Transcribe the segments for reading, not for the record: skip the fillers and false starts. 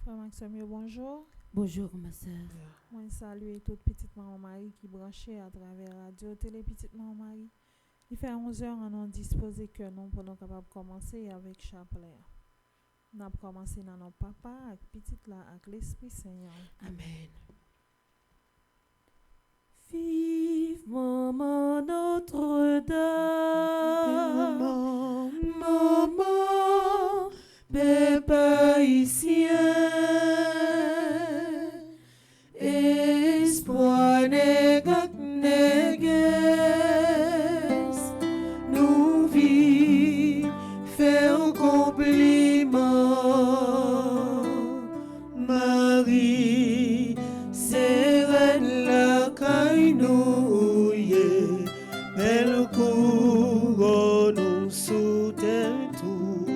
Frère Maxime, bonjour. Bonjour ma soeur. Moi, salue toute petite maman Marie qui branchée à travers la radio télé petite maman Marie. Il fait 11h, on a disposé que nous pour nous capables de commencer avec chapelet. Nous avons commencé dans nos papa avec petite là avec l'Esprit Saint. Amen. Vive maman Notre-Dame, maman, peuple haïtien, espoir négat négues, nous vivons, fait un compliment, Marie, c'est la caïnouille, belle couronne sous tes tours.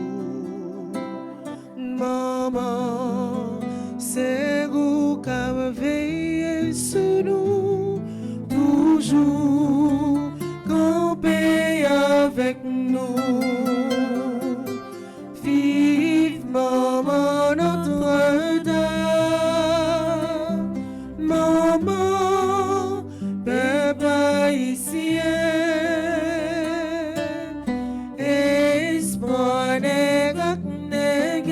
Maman, c'est vous qui avez veillé sur nous, toujours campé avec nous. Vive maman Notre-Dame, maman, peuple haïtien, espoir négat négues,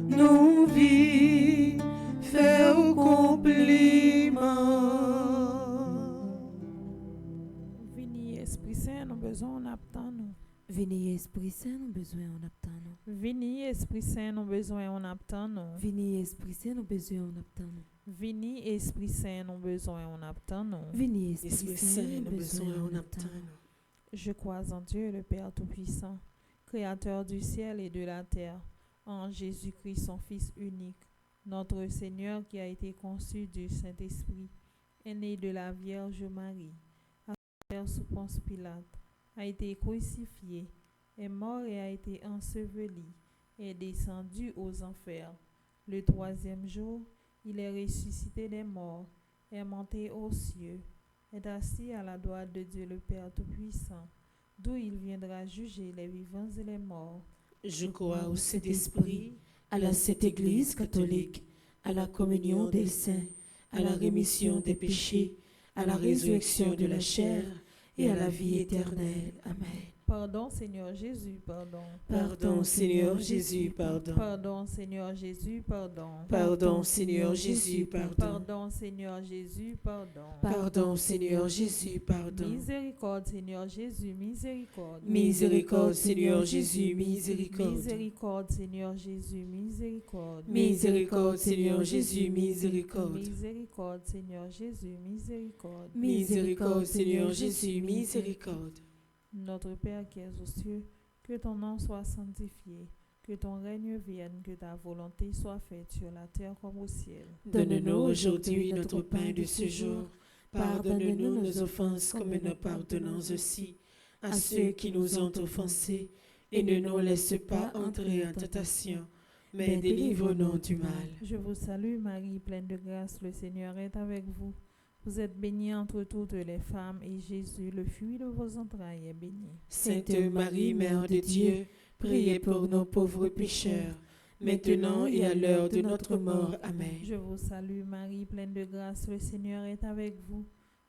nous vivons, fait au compliment. Vini Esprit Saint, nous besoin d'attendre. Vini Esprit Saint, nous besoin en attendre. Vini Esprit Saint, nous besoin d'attendre. Vini Esprit Saint, nous besoin en attendre. Vini Esprit Saint, nous besoin d'attendre. Vini Esprit Saint, nous besoin en attendre. Je crois en Dieu, le Père Tout-Puissant, Créateur du ciel et de la terre, en Jésus-Christ, son Fils unique, notre Seigneur qui a été conçu du Saint-Esprit, est né de la Vierge Marie, a souffert sous Ponce Pilate, a été crucifié, est mort et a été enseveli, est descendu aux enfers. Le troisième jour, il est ressuscité des morts, est monté aux cieux, est assis à la droite de Dieu le Père Tout-Puissant, d'où il viendra juger les vivants et les morts. Je crois au Saint-Esprit, à la Sainte Église catholique, à la communion des saints, à la rémission des péchés, à la résurrection de la chair et à la vie éternelle. Amen. Pardon, Seigneur Jésus, pardon. Pardon, Seigneur Jésus, pardon. Pardon, Seigneur Jésus, pardon. Pardon, Seigneur Jésus, pardon. Pardon, Seigneur Jésus, pardon. Pardon, Seigneur Jésus, pardon. Miséricorde, Seigneur Jésus, miséricorde. Miséricorde, Seigneur Jésus, miséricorde. Miséricorde, Seigneur Jésus, miséricorde. Miséricorde, Seigneur Jésus, miséricorde. Miséricorde, Seigneur Jésus, miséricorde. Miséricorde, Seigneur Jésus, miséricorde. Notre Père qui es aux cieux, que ton nom soit sanctifié, que ton règne vienne, que ta volonté soit faite sur la terre comme au ciel. Donne-nous aujourd'hui notre pain de ce jour. Pardonne-nous nos offenses comme nous pardonnons aussi à ceux qui nous ont offensés. Et ne nous laisse pas entrer en tentation, mais délivre-nous du mal. Je vous salue Marie, pleine de grâce, le Seigneur est avec vous. Vous êtes bénie entre toutes les femmes, et Jésus, le fruit de vos entrailles, est béni. Sainte Marie, Mère de Dieu, priez pour nos pauvres pécheurs, maintenant et à l'heure de notre mort. Amen. Je vous salue Marie, pleine de grâce, le Seigneur est avec vous.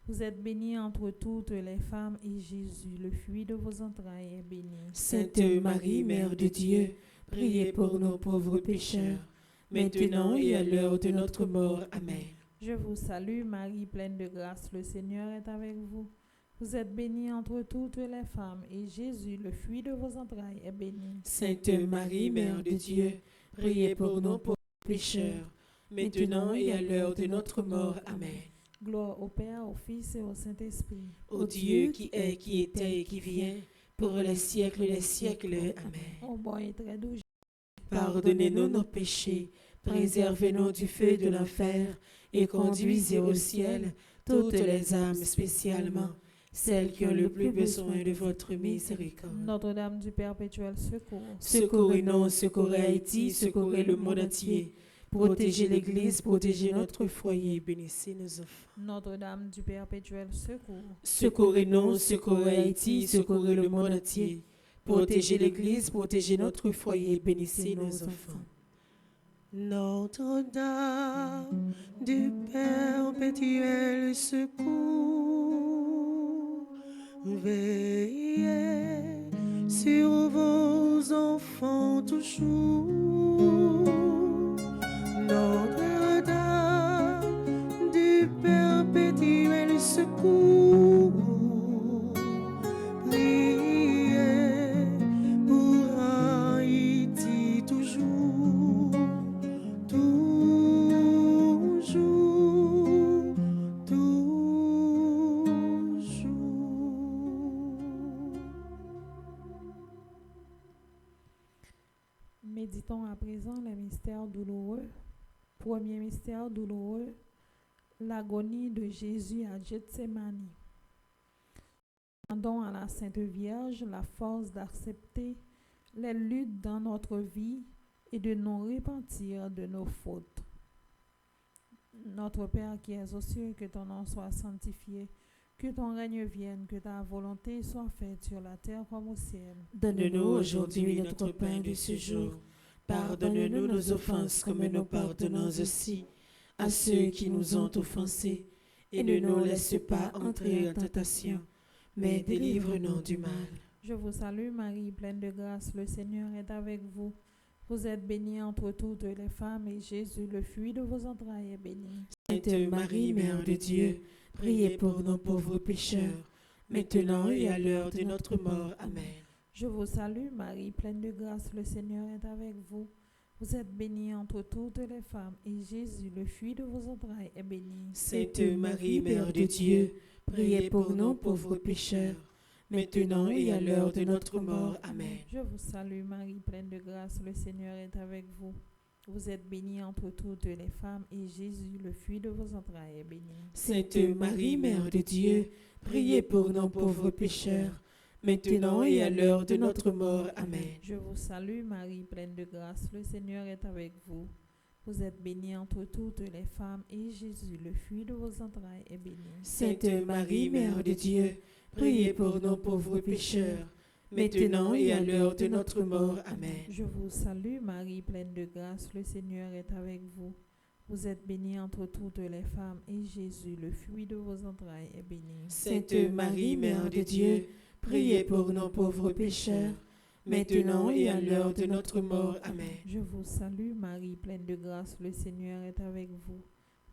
Vous êtes bénie entre toutes les femmes, et Jésus, le fruit de vos entrailles, est béni. Sainte Marie, Mère de Dieu, priez pour nos pauvres pécheurs, maintenant et à l'heure de notre mort. Amen. Je vous salue Marie, pleine de grâce, le Seigneur est avec vous. Vous êtes bénie entre toutes les femmes, et Jésus, le fruit de vos entrailles, est béni. Sainte Marie, Mère de Dieu, priez pour nos pauvres pécheurs, maintenant et à l'heure de notre mort. Amen. Gloire au Père, au Fils et au Saint-Esprit. Ô Dieu qui est, qui était et qui vient, pour les siècles des siècles. Amen. Ô bon et très doux, Pardonnez-nous nos péchés, préservez-nous du feu de l'enfer, et conduisez au ciel toutes les âmes, spécialement celles qui ont le plus besoin de votre miséricorde. Notre-Dame du Perpétuel secours. Secourez-nous, secourez Haïti, secourez le monde entier. Protégez l'Église, protégez notre foyer, bénissez nos enfants. Notre-Dame du Perpétuel secours. Secourez-nous, secourez Haïti, secourez le monde entier. Protégez l'Église, protégez notre foyer, bénissez nos enfants. Notre-Dame du perpétuel secours, veillez sur vos enfants toujours. Notre-Dame du perpétuel secours, priez pour Haïti toujours, toujours, toujours. Méditons à présent les mystères douloureux. Premier mystère douloureux, l'agonie de Jésus à Gethsémani. Demandons à la Sainte Vierge la force d'accepter les luttes dans notre vie et de nous repentir de nos fautes. Notre Père qui es aux cieux, que ton nom soit sanctifié, que ton règne vienne, que ta volonté soit faite sur la terre comme au ciel. Donne-nous aujourd'hui notre pain de ce jour. Pardonne-nous nos offenses comme nous pardonnons aussi à ceux qui nous ont offensés. Et ne nous laisse pas entrer en tentation, mais délivre-nous du mal. Je vous salue Marie, pleine de grâce, le Seigneur est avec vous. Vous êtes bénie entre toutes les femmes et Jésus, le fruit de vos entrailles, est béni. Sainte Marie, Mère de Dieu, priez pour nos pauvres pécheurs, maintenant et à l'heure de notre mort. Amen. Je vous salue Marie, pleine de grâce, le Seigneur est avec vous. Vous êtes bénie entre toutes les femmes et Jésus, le fruit de vos entrailles, est béni. Sainte Marie, Mère de Dieu, priez pour nos pauvres pécheurs, maintenant et à l'heure de notre mort. Amen. Je vous salue Marie, pleine de grâce, le Seigneur est avec vous. Vous êtes bénie entre toutes les femmes et Jésus, le fruit de vos entrailles, est béni. Sainte Marie, Mère de Dieu, priez pour nos pauvres pécheurs, maintenant et à l'heure de notre mort. Amen. Je vous salue Marie, pleine de grâce, le Seigneur est avec vous. Vous êtes bénie entre toutes les femmes et Jésus, le fruit de vos entrailles, est béni. Sainte Marie, Mère de Dieu, priez pour nos pauvres pécheurs, maintenant et à l'heure de notre mort. Amen. Je vous salue Marie, pleine de grâce, le Seigneur est avec vous. Vous êtes bénie entre toutes les femmes et Jésus, le fruit de vos entrailles, est béni. Sainte Marie, Mère de Dieu, priez pour nos pauvres pécheurs, maintenant et à l'heure de notre mort. Amen. Je vous salue Marie, pleine de grâce, le Seigneur est avec vous.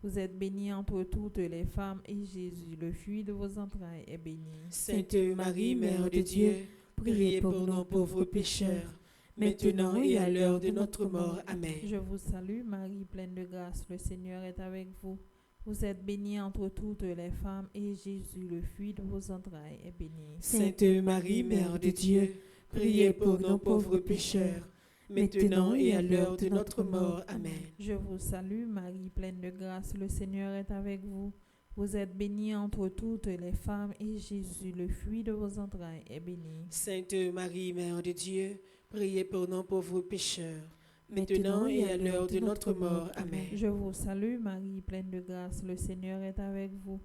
Vous êtes bénie entre toutes les femmes et Jésus, le fruit de vos entrailles, est béni. Sainte Marie, Mère de Dieu, priez pour nos pauvres pécheurs, maintenant et à l'heure de notre mort. Amen. Je vous salue Marie, pleine de grâce, le Seigneur est avec vous. Vous êtes bénie entre toutes les femmes et Jésus, le fruit de vos entrailles, est béni. Sainte Marie, Mère de Dieu, priez pour nos pauvres pécheurs, maintenant et à l'heure de notre mort. Amen. Je vous salue Marie, pleine de grâce, le Seigneur est avec vous. Vous êtes bénie entre toutes les femmes et Jésus, le fruit de vos entrailles, est béni. Sainte Marie, Mère de Dieu, priez pour nos pauvres pécheurs, maintenant et à l'heure de notre mort. Amen. Je vous salue Marie, pleine de grâce, le Seigneur est avec vous.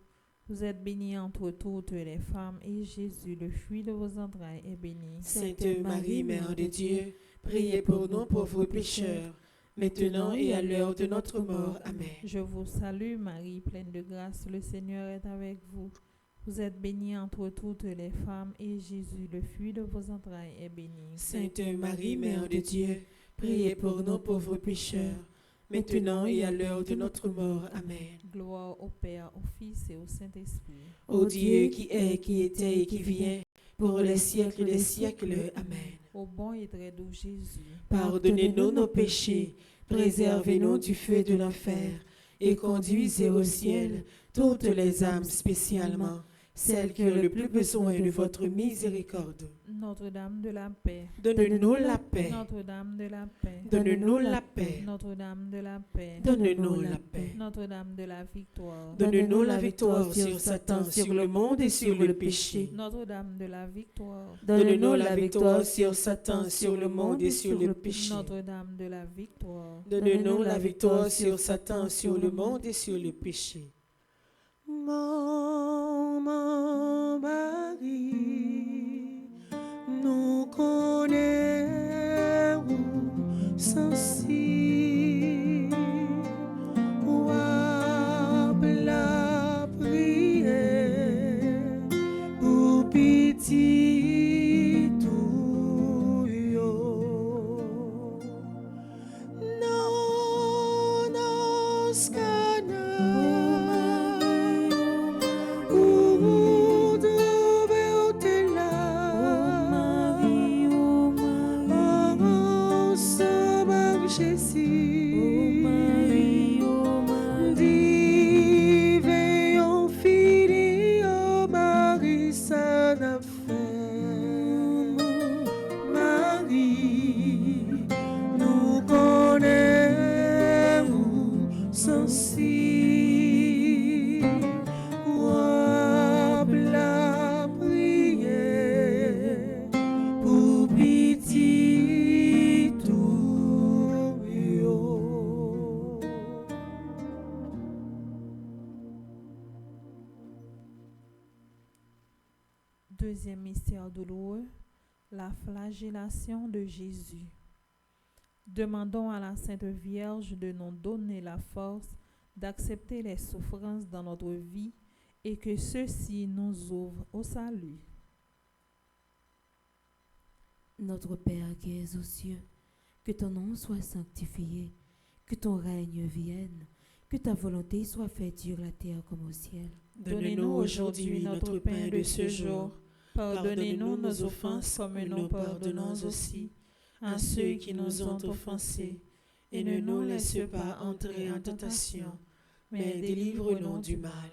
Vous êtes bénie entre toutes les femmes et Jésus, le fruit de vos entrailles, est béni. Sainte Marie, Mère de Dieu, priez pour nos pauvres pécheurs, maintenant et à l'heure de notre mort. Amen. Je vous salue Marie, pleine de grâce, le Seigneur est avec vous. Vous êtes bénie entre toutes les femmes et Jésus, le fruit de vos entrailles, est béni. Sainte Marie, Mère de Dieu, priez pour nos pauvres pécheurs, maintenant et à l'heure de notre mort. Amen. Gloire au Père, au Fils et au Saint-Esprit. Ô Dieu qui est, qui était et qui vient, pour les siècles des siècles. Amen. Ô bon et très doux Jésus, Pardonnez-nous nos péchés, préservez-nous du feu de l'enfer, et conduisez au ciel toutes les âmes, spécialement celles qui ont le plus besoin de votre miséricorde. Notre-Dame de la paix, Donne-nous la paix. Notre-Dame de la paix, Donne-nous la paix. Notre-Dame de la paix, Donne-nous la paix. Notre-Dame de la victoire, Donne-nous la victoire sur Satan, sur le monde et sur le péché. Notre-Dame de la victoire, Donne-nous la victoire sur Satan, sur le monde et sur le péché. Notre-Dame de la victoire, Donne-nous la victoire sur Satan, sur le monde et sur le péché. Maman Marie, nous connaissons ceci. Deuxième mystère douloureux, la flagellation de Jésus. Demandons à la Sainte Vierge de nous donner la force d'accepter les souffrances dans notre vie et que ceux-ci nous ouvrent au salut. Notre Père qui es aux cieux, que ton nom soit sanctifié, que ton règne vienne, que ta volonté soit faite sur la terre comme au ciel. Donnez-nous aujourd'hui notre pain de ce jour. Pardonnez-nous nos offenses comme nous pardonnons aussi à ceux qui nous ont offensés. Et ne nous laisse pas entrer en tentation, mais délivre-nous du mal.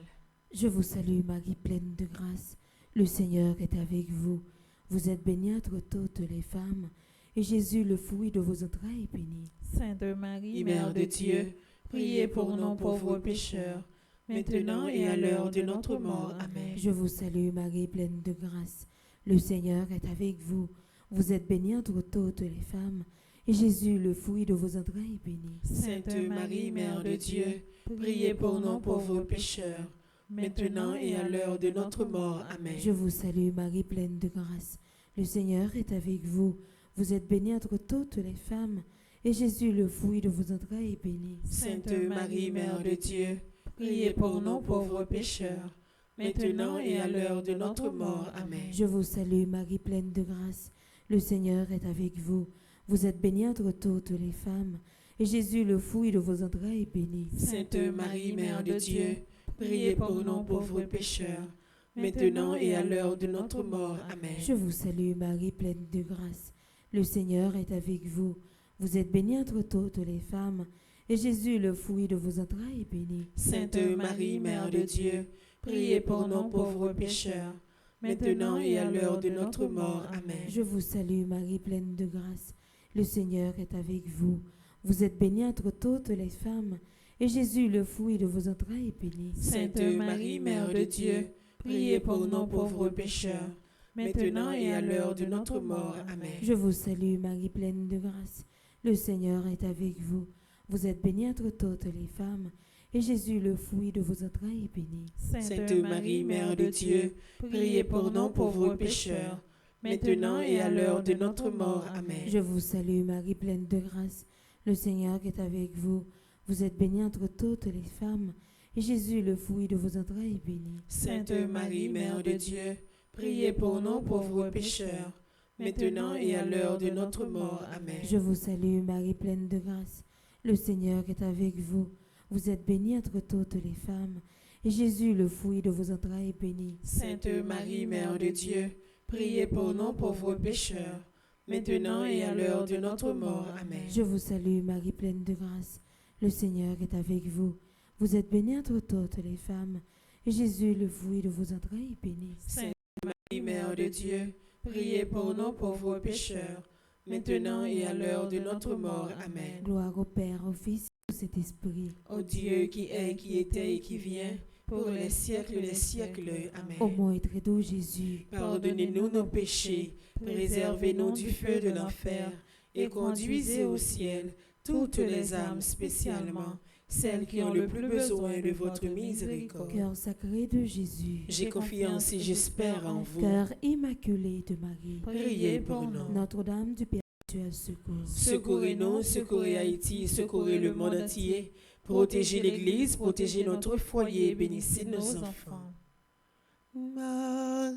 Je vous salue Marie, pleine de grâce. Le Seigneur est avec vous. Vous êtes bénie entre toutes les femmes, et Jésus, le fruit de vos entrailles, est béni. Sainte Marie, Mère de Dieu, priez pour nous pauvres pécheurs, maintenant et à l'heure de notre mort. Amen. Je vous salue Marie, pleine de grâce. Le Seigneur est avec vous. Vous êtes bénie entre toutes les femmes, et Jésus, le fruit de vos entrailles, est béni. Sainte Marie, Mère de Dieu, priez pour nous pauvres pécheurs, maintenant et à l'heure de notre mort. Amen. Je vous salue Marie, pleine de grâce. Le Seigneur est avec vous. Vous êtes bénie entre toutes les femmes, et Jésus, le fruit de vos entrailles, est béni. Sainte Marie, Mère de Dieu, priez pour nous pauvres pécheurs, maintenant et à l'heure de notre mort. Amen. Je vous salue Marie, pleine de grâce. Le Seigneur est avec vous. Vous êtes bénie entre toutes les femmes, et Jésus, le fruit de vos entrailles, est béni. Sainte Marie, Mère de Dieu, priez pour nous pauvres pécheurs, maintenant et à l'heure de notre mort. Amen. Je vous salue Marie, pleine de grâce. Le Seigneur est avec vous. Vous êtes bénie entre toutes les femmes, et Jésus, le fruit de vos entrailles, est béni. Sainte Marie, Mère de Dieu, priez pour nous pauvres pécheurs, maintenant et à l'heure de notre mort. Amen. Je vous salue Marie, pleine de grâce. Le Seigneur est avec vous. Vous êtes bénie entre toutes les femmes, et Jésus, le fruit de vos entrailles, est béni. Sainte Marie, Mère de Dieu, priez pour nous pauvres pécheurs, maintenant et à l'heure de notre mort. Amen. Je vous salue Marie, pleine de grâce. Le Seigneur est avec vous. Vous êtes bénie entre toutes les femmes, et Jésus, le fruit de vos entrailles, est béni. Sainte Marie, Mère de Dieu, priez pour nous pauvres pécheurs, maintenant et à l'heure de notre mort. Amen. Je vous salue Marie, pleine de grâce. Le Seigneur est avec vous. Vous êtes bénie entre toutes les femmes, et Jésus, le fruit de vos entrailles, est béni. Sainte Marie, Mère de Dieu, priez pour nous pauvres pécheurs, maintenant et à l'heure de notre mort. Amen. Je vous salue Marie, pleine de grâce. Le Seigneur est avec vous. Vous êtes bénie entre toutes les femmes, et Jésus, le fruit de vos entrailles, est béni. Sainte Marie, Mère de Dieu, priez pour nous pauvres pécheurs, maintenant et à l'heure de notre mort. Amen. Je vous salue Marie, pleine de grâce. Le Seigneur est avec vous. Vous êtes bénie entre toutes les femmes, et Jésus, le fruit de vos entrailles, est béni. Sainte Marie, Mère de Dieu, priez pour nous pauvres pécheurs, maintenant et à l'heure de notre mort. Amen. Gloire au Père, au Fils et au Saint-Esprit. Ô Dieu qui est, qui était et qui vient, pour les siècles des siècles. Amen. Ô mon et très doux Jésus, pardonnez-nous nos péchés, préservez-nous du feu de l'enfer, et conduisez au ciel toutes les âmes, spécialement celles qui ont le plus besoin de votre miséricorde. cœur sacré de Jésus, J'ai confiance et j'espère en vous. cœur immaculé de Marie, Priez pour nous. Notre-Dame du perpétuel secours, Secourez-nous, secourez Haïti, secourez le monde entier. Protégez l'Église, protégez notre foyer, bénissez nos enfants.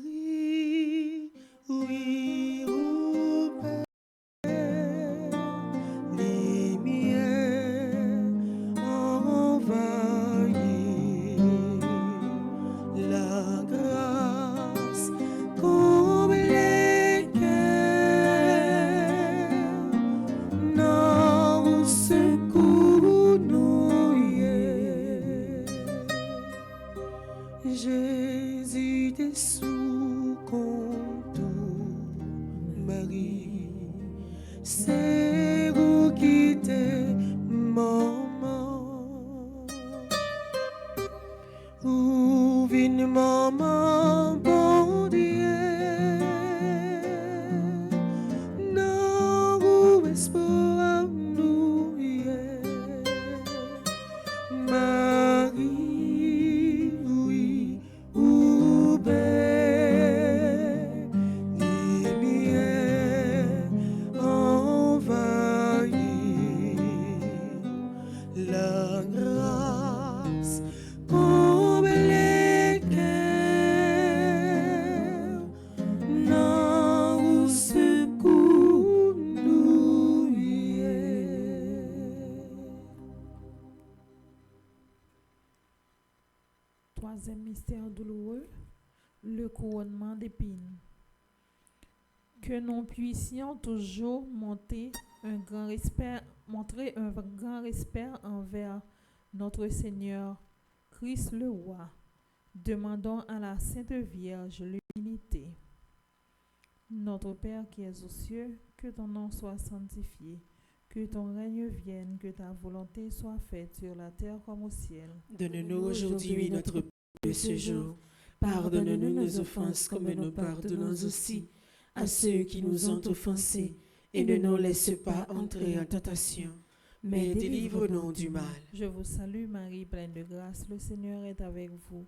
Marie, oui, au Père, lumière envahie, la grâce comble les cœurs, non secours nous y est. Jésus t'es sous contour, Marie, c'est vous qui t'es maman, ou vine maman, bon Dieu, non vous espoir nous y est. Marie, oui, ou belle. le couronnement d'épines. Que nous puissions toujours montrer un grand respect envers notre Seigneur Christ le Roi. Demandons à la Sainte Vierge l'humilité. Notre Père qui es aux cieux, que ton nom soit sanctifié, que ton règne vienne, que ta volonté soit faite sur la terre comme au ciel. Donne-nous aujourd'hui notre pain de ce jour. Pardonne-nous nos offenses comme nous pardonnons aussi à ceux qui nous ont offensés. Et ne nous laisse pas entrer en tentation, mais délivre-nous du mal. Je vous salue Marie, pleine de grâce, le Seigneur est avec vous.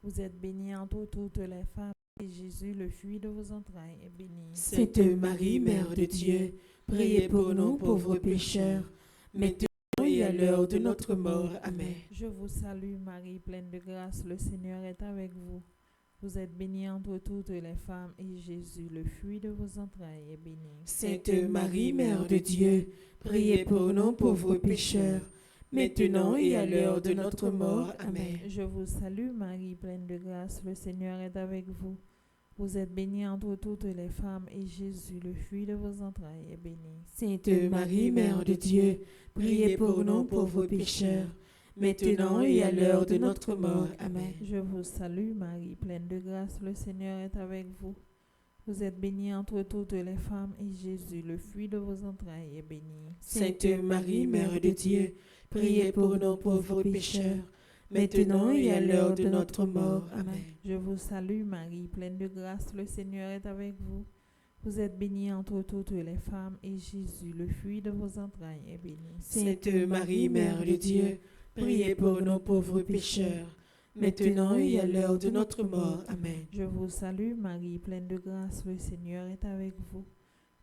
Vous êtes bénie entre toutes les femmes, et Jésus, le fruit de vos entrailles, est béni. Sainte Marie, Mère de Dieu, priez pour nous pauvres pécheurs, maintenant et à l'heure de notre mort. Amen. Je vous salue Marie, pleine de grâce, le Seigneur est avec vous. Vous êtes bénie entre toutes les femmes, et Jésus, le fruit de vos entrailles, est béni. Sainte Marie, Mère de Dieu, priez pour nous pauvres pécheurs, maintenant et à l'heure de notre mort. Amen. Je vous salue Marie, pleine de grâce, le Seigneur est avec vous. Vous êtes bénie entre toutes les femmes, et Jésus, le fruit de vos entrailles, est béni. Sainte Marie, Mère de Dieu, priez pour nous pauvres pécheurs, maintenant et à l'heure de notre mort. Amen. Je vous salue Marie, pleine de grâce, le Seigneur est avec vous. Vous êtes bénie entre toutes les femmes, et Jésus, le fruit de vos entrailles, est béni. Sainte Marie, Mère de Dieu, priez pour nous pauvres pécheurs, maintenant et à l'heure de notre mort. Amen. Je vous salue Marie, pleine de grâce, le Seigneur est avec vous. Vous êtes bénie entre toutes les femmes, et Jésus, le fruit de vos entrailles, est béni. Sainte Marie, Mère de Dieu, priez pour nous pauvres pécheurs, maintenant et à l'heure de notre mort. Amen. Je vous salue Marie, pleine de grâce, le Seigneur est avec vous.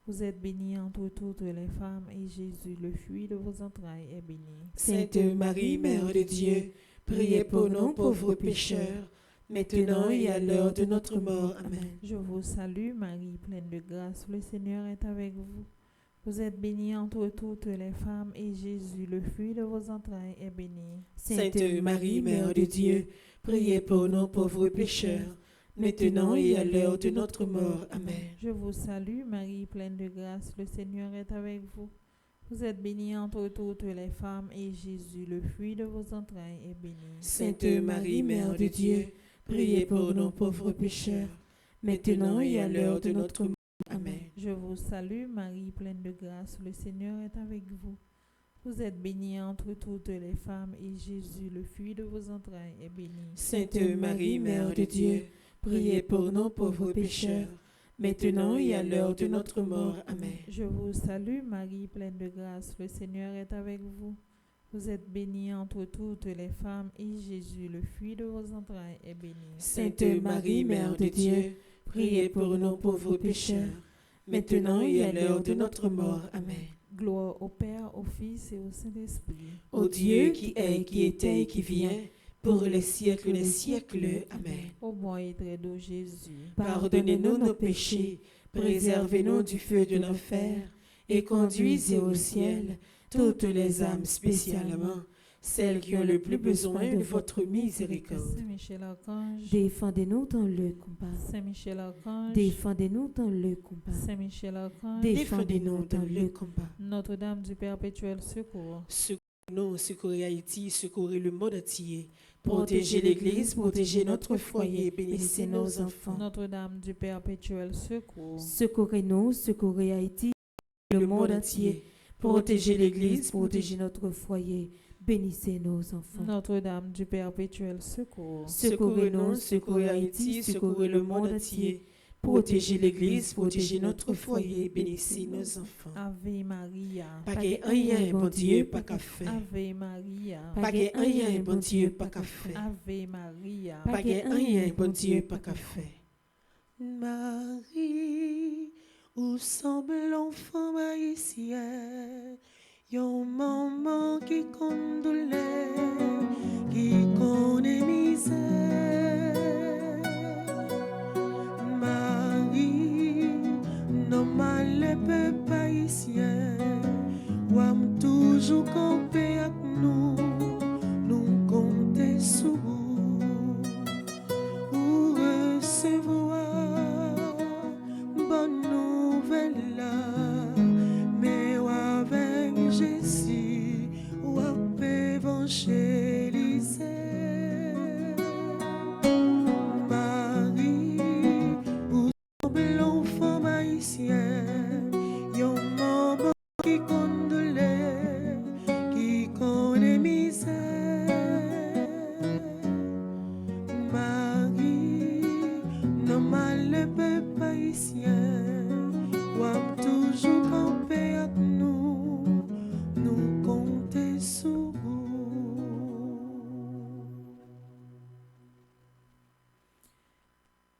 Vous êtes bénie entre toutes les femmes, et Jésus, le fruit de vos entrailles, est béni. Sainte Marie, Mère de Dieu, priez pour nous pauvres pécheurs, maintenant et à l'heure de notre mort. Amen. Je vous salue Marie, pleine de grâce, le Seigneur est avec vous. Vous êtes bénie entre toutes les femmes, et Jésus, le fruit de vos entrailles, est béni. Sainte Marie, Mère de Dieu, priez pour nous pauvres pécheurs, maintenant et à l'heure de notre mort. Amen. Je vous salue Marie, pleine de grâce, le Seigneur est avec vous. Vous êtes bénie entre toutes les femmes, et Jésus, le fruit de vos entrailles, est béni. Sainte Marie, Mère de Dieu, priez pour nous pauvres pécheurs, maintenant et à l'heure de notre mort. Amen. Je vous salue Marie, pleine de grâce, le Seigneur est avec vous. Vous êtes bénie entre toutes les femmes, et Jésus, le fruit de vos entrailles, est béni. Sainte Marie, Mère de Dieu, priez pour nous pauvres pécheurs, maintenant et à l'heure de notre mort. Amen. Je vous salue Marie, pleine de grâce, le Seigneur est avec vous. Vous êtes bénie entre toutes les femmes, et Jésus, le fruit de vos entrailles, est béni. Sainte Marie, Mère de Dieu, priez pour nous pauvres pécheurs, maintenant et à l'heure de notre mort. Amen. Gloire au Père, au Fils et au Saint-Esprit. Ô Dieu qui est, qui était et qui vient, pour les siècles des siècles. Amen. Ô bon et très doux Jésus, Pardonnez-nous nos péchés, préservez-nous du feu de l'enfer, et conduisez au ciel toutes les âmes, spécialement celles qui ont le plus besoin de votre miséricorde. Saint Michel Archange, Défendez-nous dans le combat. Saint Michel Archange, Défendez-nous dans le combat. Saint Michel Archange, Défendez-nous dans le combat. Notre-Dame du Perpétuel Secours, Secourez-nous, secourez Haïti, secourez le monde entier. Protégez l'Église, protégez notre foyer, bénissez nos enfants. Notre-Dame du Perpétuel Secours, Secourez-nous, secourez Haïti, le monde entier. Protégez l'Église, protégez notre foyer. Bénissez nos enfants. Notre-Dame du Perpétuel Secours, Secourez-nous, secourez Haïti, secourez le monde entier. Protégez l'Église, protégez notre foyer, bénissez nos enfants. Ave Maria, Pas qu'il y ait rien, bon Dieu, pas qu'à faire. Ave Maria, Pas qu'il y ait rien, bon Dieu, pas qu'à faire. Ave Maria, Pas qu'il y ait rien, bon Dieu, pas qu'à faire. Marie, où semble l'enfant haïtien, yon maman qui condolait, qui connaît misère. Marie, non mal le peuple haïtien, ou am toujours campé avec nous, nous compter sur vous, ou recevoir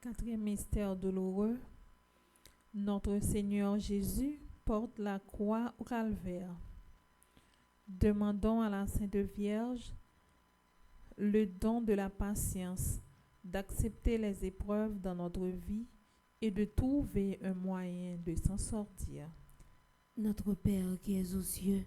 Quatrième mystère douloureux, notre Seigneur Jésus porte la croix au calvaire. Demandons à la Sainte Vierge le don de la patience, d'accepter les épreuves dans notre vie et de trouver un moyen de s'en sortir. Notre Père qui es aux cieux,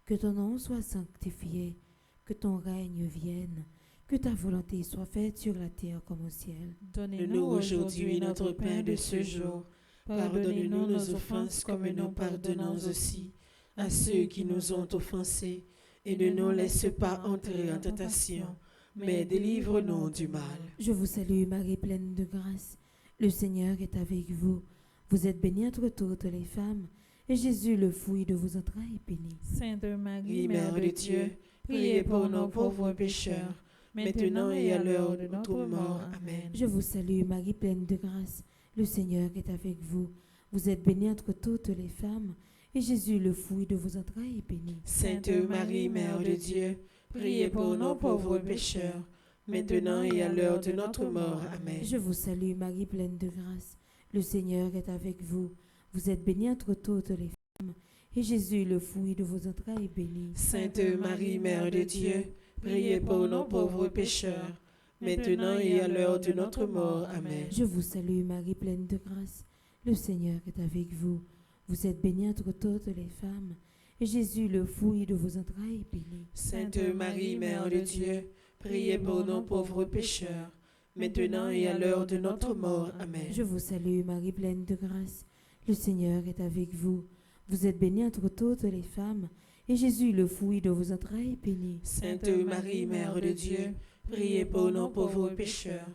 que ton nom soit sanctifié, que ton règne vienne, que ta volonté soit faite sur la terre comme au ciel. Donne-nous aujourd'hui notre pain de ce jour. Pardonnez-nous nos offenses comme nous pardonnons aussi à ceux qui nous ont offensés. Et ne nous laisse pas entrer en tentation, mais délivre-nous du mal. Je vous salue Marie pleine de grâce, le Seigneur est avec vous. Vous êtes bénie entre toutes les femmes, et Jésus, le fruit de vos entrailles, est béni. Sainte Marie, Mère de Dieu, priez pour nos pauvres pécheurs, maintenant et à l'heure de notre mort. Amen. Je vous salue Marie pleine de grâce, le Seigneur est avec vous. Vous êtes bénie entre toutes les femmes, et Jésus, le fruit de vos entrailles, est béni. Sainte Marie, Mère de Dieu, priez pour nos pauvres pécheurs, maintenant et à l'heure de notre mort. Amen. Je vous salue Marie pleine de grâce, le Seigneur est avec vous. Vous êtes bénie entre toutes les femmes, et Jésus, le fruit de vos entrailles, est béni. Sainte Marie, Mère de Dieu, priez pour nos pauvres pécheurs, maintenant et à l'heure de notre mort. Amen. Je vous salue Marie pleine de grâce, le Seigneur est avec vous. Vous êtes bénie entre toutes les femmes, et Jésus, le fruit de vos entrailles, est béni. Sainte Marie, Mère de Dieu, priez pour nos pauvres pécheurs, maintenant et à l'heure de notre mort. Amen. Je vous salue Marie pleine de grâce, le Seigneur est avec vous. Vous êtes bénie entre toutes les femmes, et Jésus, le fruit de vos entrailles, est béni. Sainte Marie, Mère de Dieu, priez pour nos pauvres pécheurs,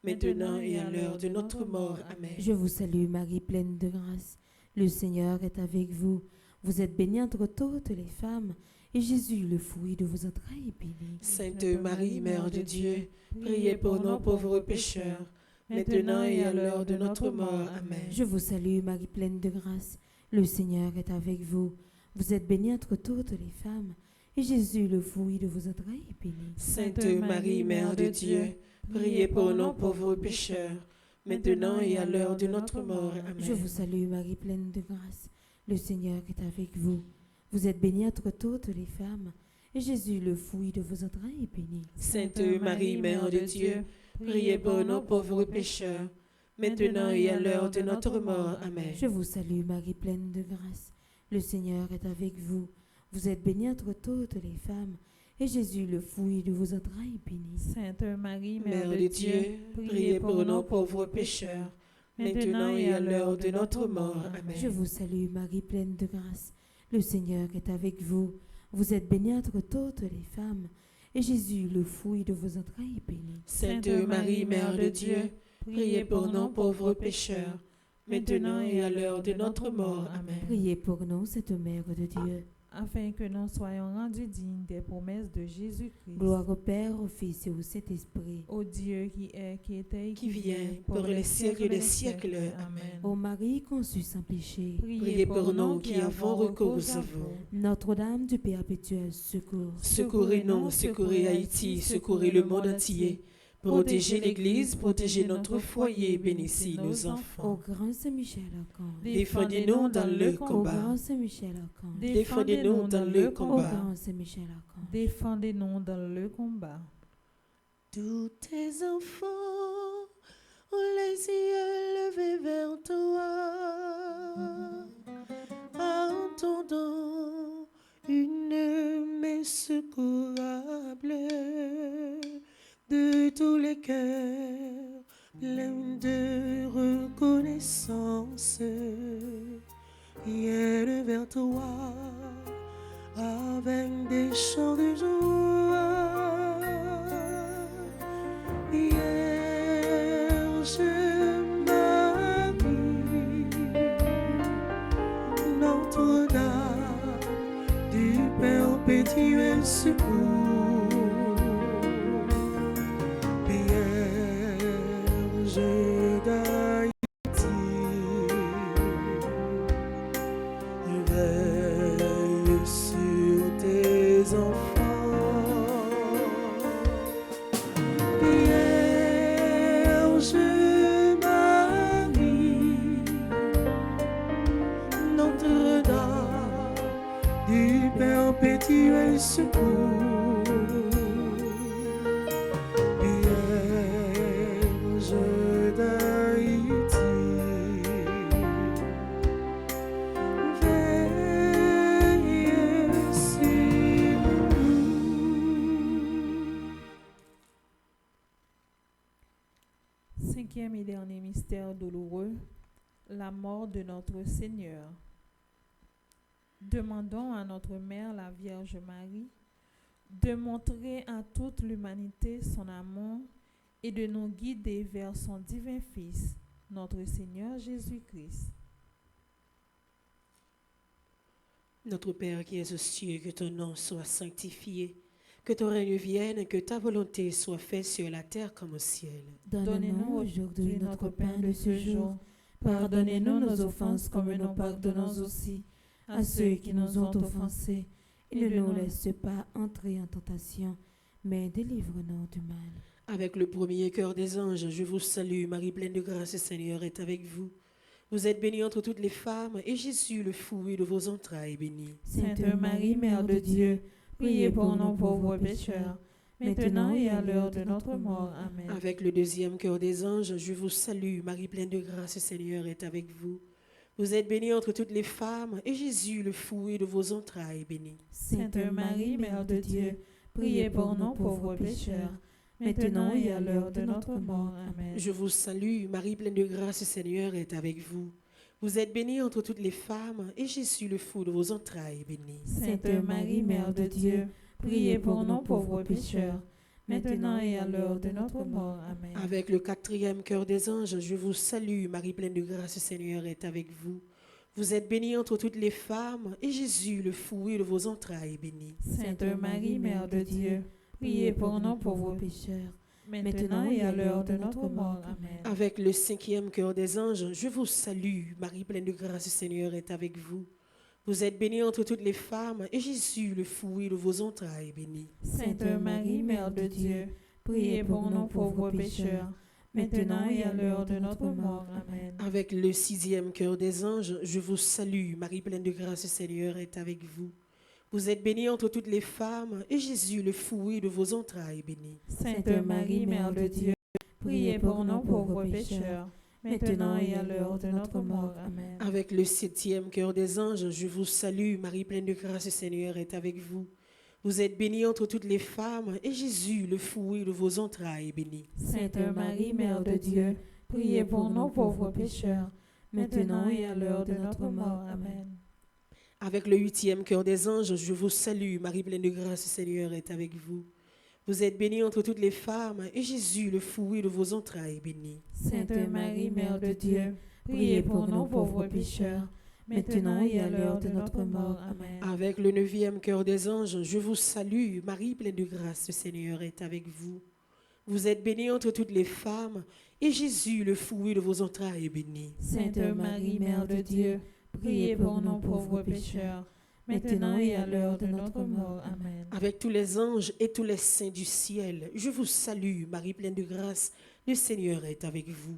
maintenant et à l'heure de notre mort. Amen. Je vous salue Marie pleine de grâce, le Seigneur est avec vous. Vous êtes bénie entre toutes les femmes, et Jésus, le fruit de vos entrailles, est béni. Sainte Marie, Mère de Dieu, priez pour nos pauvres pécheurs, maintenant et à l'heure de notre mort. Amen. Je vous salue Marie pleine de grâce, le Seigneur est avec vous. Vous êtes bénie entre toutes les femmes, et Jésus, le fruit de vos entrailles, est béni. Sainte Marie, Mère de Dieu, priez pour nos pauvres pécheurs, maintenant et à l'heure de notre mort. Amen. Je vous salue Marie pleine de grâce, le Seigneur est avec vous. Vous êtes bénie entre toutes les femmes, et Jésus, le fruit de vos entrailles, est béni. Sainte Marie, Mère de Dieu, priez pour nos pauvres pécheurs, maintenant et à l'heure de notre mort. Amen. Je vous salue Marie pleine de grâce, le Seigneur est avec vous. Vous êtes bénie entre toutes les femmes, et Jésus, le fruit de vos entrailles, est béni. Sainte Marie, Mère de Dieu, priez pour nos pauvres pécheurs, maintenant et à l'heure de notre mort. Amen. Je vous salue Marie pleine de grâce, le Seigneur est avec vous. Vous êtes bénie entre toutes les femmes, et Jésus, le fruit de vos entrailles, est béni. Sainte Marie, Mère de Dieu, priez pour nos pauvres pécheurs, maintenant et à l'heure de notre mort. Amen. Priez pour nous, cette Mère de Dieu. afin que nous soyons rendus dignes des promesses de Jésus-Christ. Gloire au Père, au Fils et au Saint-Esprit. Ô Dieu qui est, qui était et qui vient pour les siècles des siècles. Amen. Ô Marie conçue sans péché, Priez pour nous qui avons recours à vous. Notre-Dame du Perpétuel secours. Secourez-nous, secourez Haïti, secourez le monde entier. Protégez l'Église, protégez notre foyer, bénissez nos Ô enfants. grand Saint-Michel Archange, Défendez-nous dans le ô combat. grand Saint-Michel Archange, Défendez-nous dans le ô combat. grand Saint-Michel Archange. Défendez-nous dans le combat. Tous tes enfants ont les yeux levés vers toi, entendant une messe secourable de tous les cœurs pleins de reconnaissance. Viennent vers toi avec des chants de joie. Vierge Marie, Notre-Dame du Perpétuel secours, Vierge d'Haïti, veille sur tes enfants. Vierge mystère douloureux, la mort de notre Seigneur. Demandons à notre Mère, la Vierge Marie, de montrer à toute l'humanité son amour et de nous guider vers son divin Fils, notre Seigneur Jésus-Christ. Notre Père qui es aux cieux, que ton nom soit sanctifié, que ton règne vienne, que ta volonté soit faite sur la terre comme au ciel. Donne-nous aujourd'hui notre pain de ce jour. Pardonnez-nous nos offenses comme nous pardonnons aussi à ceux qui nous ont offensés. Et ne nous laisse pas entrer en tentation, mais délivre-nous du mal. Avec le premier cœur des anges, je vous salue, Marie pleine de grâce, le Seigneur est avec vous. Vous êtes bénie entre toutes les femmes, et Jésus, le fruit de vos entrailles, est béni. Sainte Marie, Mère de Dieu, priez pour nous pauvres pécheurs, maintenant et à l'heure de notre mort. Amen. Avec le deuxième cœur des anges, je vous salue, Marie pleine de grâce, le Seigneur est avec vous. Vous êtes bénie entre toutes les femmes, et Jésus, le fruit de vos entrailles, est béni. Sainte Marie, Mère de Dieu, priez pour nous pauvres pécheurs, maintenant et à l'heure de notre mort. Amen. Je vous salue, Marie pleine de grâce, le Seigneur est avec vous. Vous êtes bénie entre toutes les femmes, et Jésus, le fruit de vos entrailles, est béni. Sainte Marie, Mère de Dieu, priez pour nous pauvres pécheurs, maintenant et à l'heure de notre mort. Amen. Avec le quatrième cœur des anges, je vous salue, Marie pleine de grâce, le Seigneur est avec vous. Vous êtes bénie entre toutes les femmes, et Jésus, le fruit de vos entrailles, est béni. Sainte Marie, Mère de Dieu, priez pour nous pauvres pécheurs, maintenant et à l'heure de notre mort. Amen. Avec le cinquième cœur des anges, je vous salue, Marie pleine de grâce, le Seigneur est avec vous. Vous êtes bénie entre toutes les femmes, et Jésus, le fruit de vos entrailles, est béni. Sainte Marie, Mère de Dieu, priez pour nous pauvres pécheurs, maintenant et à l'heure de notre mort. Amen. Avec le sixième cœur des anges, je vous salue, Marie pleine de grâce, le Seigneur est avec vous. Vous êtes bénie entre toutes les femmes, et Jésus, le fruit de vos entrailles, est béni. Sainte Marie, Mère de Dieu, priez pour nous pauvres pécheurs, maintenant et à l'heure de notre mort. Amen. Avec le septième cœur des anges, je vous salue, Marie pleine de grâce, le Seigneur est avec vous. Vous êtes bénie entre toutes les femmes, et Jésus, le fruit de vos entrailles, est béni. Sainte Marie, Mère de Dieu, priez pour nous pauvres pécheurs, maintenant et à l'heure de notre mort. Amen. Avec le huitième cœur des anges, je vous salue, Marie pleine de grâce, le Seigneur est avec vous. Vous êtes bénie entre toutes les femmes, et Jésus, le fruit de vos entrailles, est béni. Sainte Marie, Mère de Dieu, priez pour nous pauvres pécheurs, maintenant et à l'heure de notre mort. Amen. Avec le neuvième cœur des anges, je vous salue, Marie pleine de grâce, le Seigneur est avec vous. Vous êtes bénie entre toutes les femmes, et Jésus, le fruit de vos entrailles, est béni. Sainte Marie, Mère de Dieu, priez pour nous pauvres pécheurs, maintenant et à l'heure de notre mort. Amen. Avec tous les anges et tous les saints du ciel, je vous salue, Marie pleine de grâce, le Seigneur est avec vous.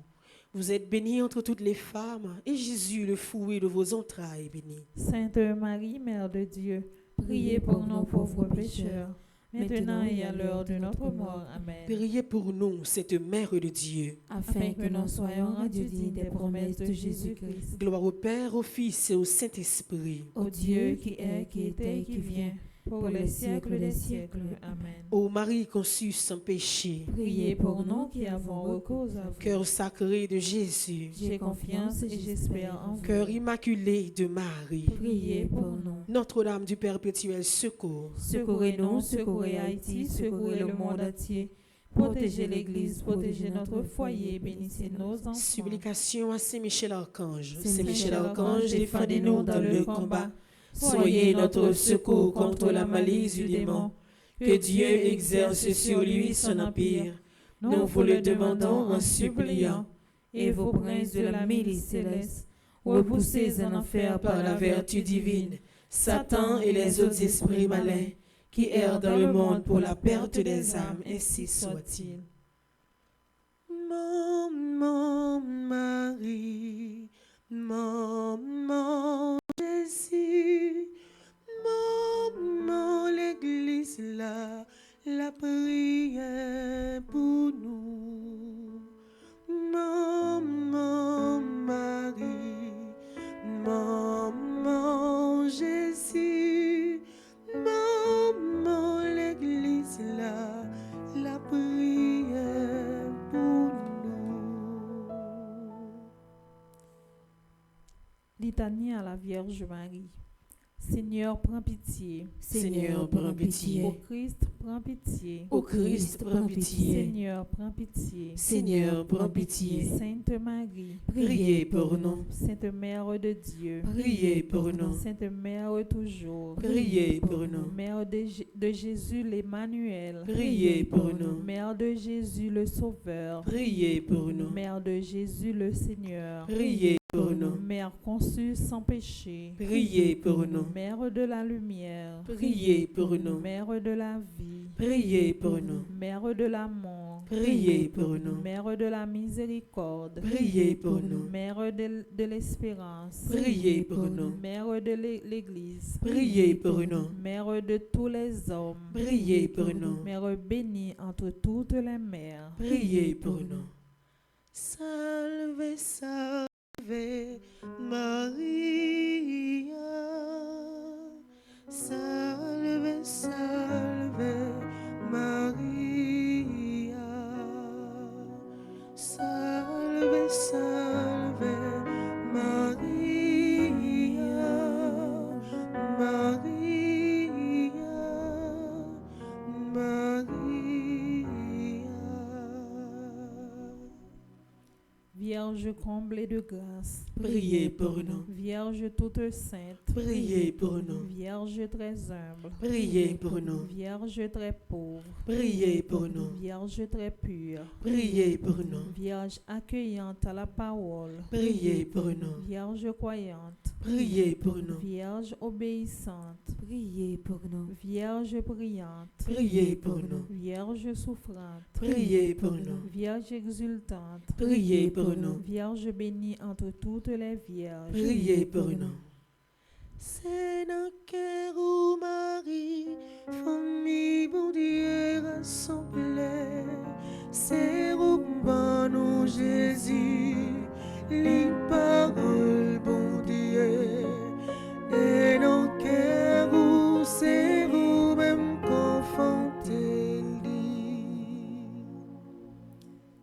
Vous êtes bénie entre toutes les femmes, et Jésus, le fruit de vos entrailles, est béni. Sainte Marie, Mère de Dieu, priez pour nous pauvres pécheurs, maintenant et à l'heure de notre mort. Amen. Priez pour nous, cette Mère de Dieu. Afin que nous soyons rendus dignes des promesses de Jésus-Christ. Gloire au Père, au Fils et au Saint-Esprit. Ô Dieu qui est, qui était et qui vient, pour les siècles des siècles. Amen. Ô Marie conçue sans péché, Priez pour nous qui avons recours à vous. cœur sacré de Jésus, J'ai confiance et j'espère en vous. cœur immaculé de Marie, Priez pour nous. Notre-Dame du perpétuel secours, Secourez-nous, secourez Haïti, secourez le monde entier. Protégez l'Église, protégez notre foyer, bénissez nos enfants. supplication à Saint-Michel-Archange. Saint Saint-Michel-Archange, défendez-nous dans le combat. Soyez notre secours contre la malice du démon. Que Dieu exerce sur lui son empire. Nous vous le demandons en suppliant. Et vos princes de la milice céleste, repoussez en enfer Par la vertu divine, Satan et les autres esprits malins qui errent dans le monde pour la perte des âmes, ainsi soit-il. Maman Marie, maman Jésus, maman l'Église là, la prière pour nous. Maman Marie, maman Jésus, maman l'Église là, la prière pour nous. Litanie à la Vierge Marie. Seigneur, prends pitié. Seigneur, prends pitié. Ô Christ, prends pitié. Ô Christ, prends pitié. Seigneur, prends pitié. Seigneur, prends pitié. Sainte Marie, Priez pour nous. Sainte Mère de Dieu, Priez pour nous. Sainte Mère toujours, Priez pour nous. Mère de Jésus l'Emmanuel, Priez pour nous. Mère de Jésus le Sauveur, Priez pour nous. Mère de Jésus le Seigneur, Priez pour nous. Mère conçue sans péché, Priez pour nous. Mère de la lumière, Priez pour nous. Mère de la vie, Priez pour nous. Mère de l'amour, Priez pour nous. Mère de la miséricorde, Priez pour nous. Mère de l'espérance, Priez pour nous. Mère de l'Église, Priez pour nous. Mère de tous les hommes, Priez pour nous. Mère bénie entre toutes les mères. Priez pour nous. Salve, salve, Maria. Salve, salve, Maria. Salve, salve, Maria. Maria, Maria. Vierge comblée de grâce, Priez pour nous. Vierge toute sainte, Priez pour nous. Vierge très humble, Priez pour nous. Vierge très pauvre, Priez pour nous. Vierge très pure, Priez pour nous. Vierge accueillante à la parole, Priez pour nous. Vierge croyante, Priez pour nous. Vierge obéissante, Priez pour nous. Vierge brillante, Priez pour nous. Vierge souffrante, Priez pour nous. Vierge exultante, Priez pour nous. Vierge bénie entre toutes les vierges. Priez pour nous. C'est dans cœur où Marie, famille bon Dieu rassemblée, c'est au bon Jésus, les paroles bon Dieu, et dans cœur où c'est vous-même confondez.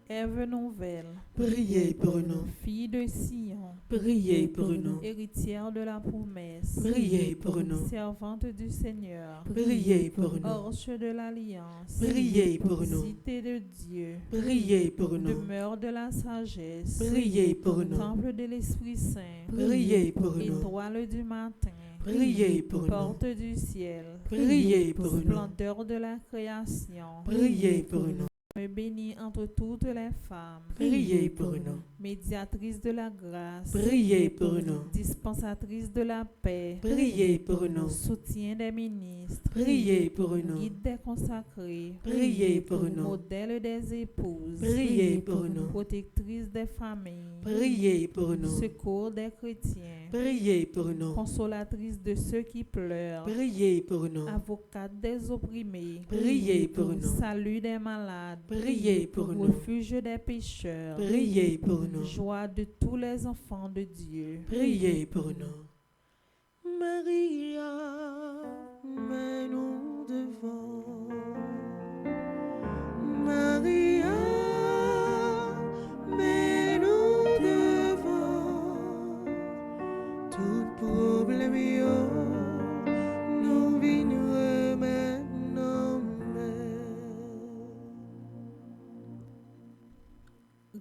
Ève nouvelle, Priez pour nous. fille de Sion, Priez pour nous. héritière de la promesse, Priez pour nous. servante du Seigneur, Priez pour nous. arche de l'alliance, Priez pour nous. cité de Dieu, Priez pour nous. demeure de la sagesse, Priez pour nous. temple de l'Esprit Saint, Priez pour nous. étoile du matin, Priez pour nous. porte du ciel, Priez pour nous. splendeur de la création, Priez pour nous. bénie entre toutes les femmes, Priez pour nous. médiatrice de la grâce, Priez pour nous. dispensatrice de la paix, Priez pour nous. soutien des ministres, Priez pour nous. guide des consacrés, Priez pour nous. modèle des épouses, Priez pour nous. protectrice des familles, Priez pour nous. secours des chrétiens, Priez pour nous. consolatrice de ceux qui pleurent, Priez pour nous. avocate des opprimés, Priez pour nous. salut des malades, Priez pour nous. refuge des pécheurs, Priez pour nous. joie de tous les enfants de Dieu. Priez pour nous. Maria, mets-nous devant. Maria, mets-nous devant. Tout problème, nous venons maintenant.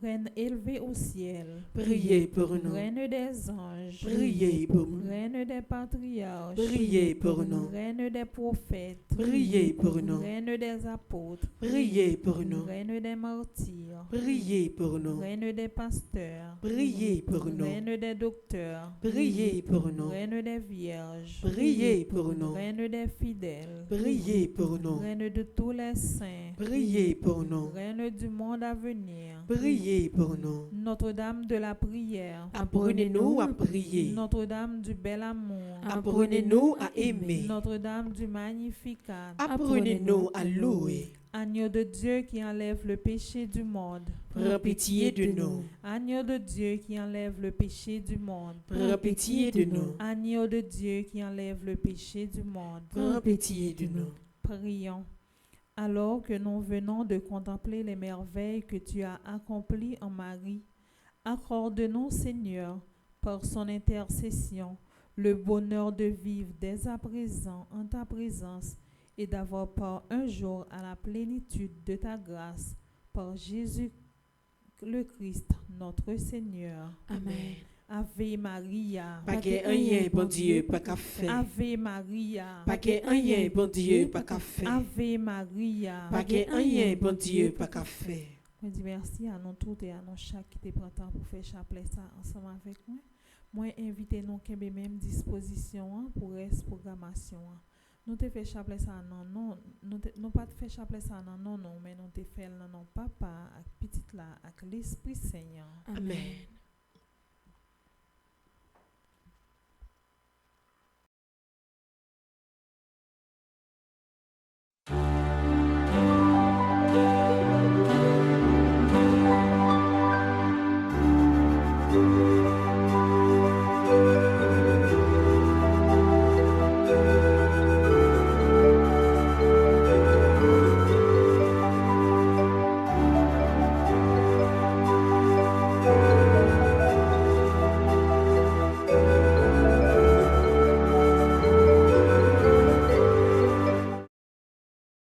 Reine élevée au ciel, Priez pour nous. Reine des anges, Priez pour nous. Reine des patriarches, Priez pour nous. Reine des prophètes, Priez pour nous. Reine des apôtres, Priez pour nous. Reine des martyrs, Priez pour nous. Reine des pasteurs, Priez pour nous. Reine des docteurs, Priez pour nous. Reine des vierges, Priez pour nous. Reine des fidèles, Priez pour nous. Reine de tous les saints, Priez pour nous. Reine du monde à venir, Priez pour nous. Notre-Dame de la prière, Apprenez-nous à prier. Notre-Dame du bel amour, Apprenez-nous à aimer. Notre-Dame du Magnificat, Apprenez-nous à louer. Agneau de Dieu qui enlève le péché du monde, Prends pitié de nous. Agneau de Dieu qui enlève le péché du monde, Prends pitié de nous. Agneau de Dieu qui enlève le péché du monde. Prends pitié de nous. Prions. Alors que nous venons de contempler les merveilles que tu as accomplies en Marie, accorde-nous, Seigneur, par son intercession, le bonheur de vivre dès à présent en ta présence et d'avoir part un jour à la plénitude de ta grâce, par Jésus le Christ, notre Seigneur. Amen. Ave Maria. Pas que rien, bon Dieu, pas qu'à faire. Ave Maria. Pas que rien, bon Dieu, pas qu'à faire. Ave Maria. Pas que rien, bon Dieu, pas qu'à faire. Je dis merci à nous tous et à nous chaque qui te prend temps pour faire chapelet ça ensemble avec moi. Moi invite nous à même disposition pour reste programmation. Nous te fait chapelet ça non nous pas fait chapelet ça non mais nous te fait non papa avec petite là avec l'Esprit Seigneur. Amen.